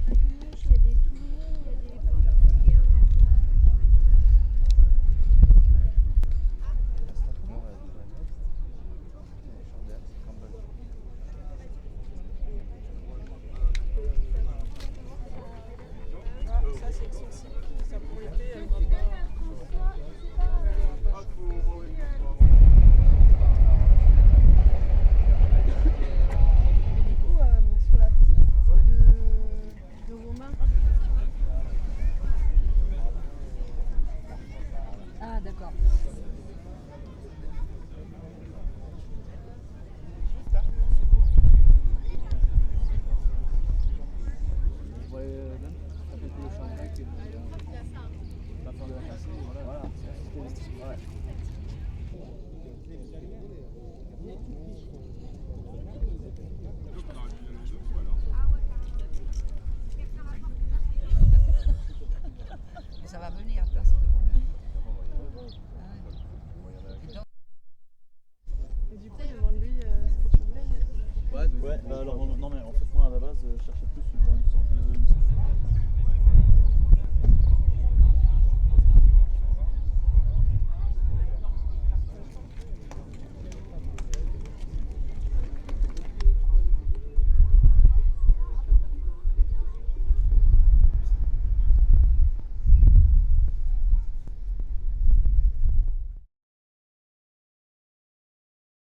des touches, il y a des tours, il y a des portières. Ça c'est accessible, ça pour l'été, elle va pas. Sur la petite de Romain. Ah d'accord. Ça va venir, c'est de bon. Et du coup, demande-lui ce que tu voulais. Ouais, alors non mais en fait moi à la base je cherchais plus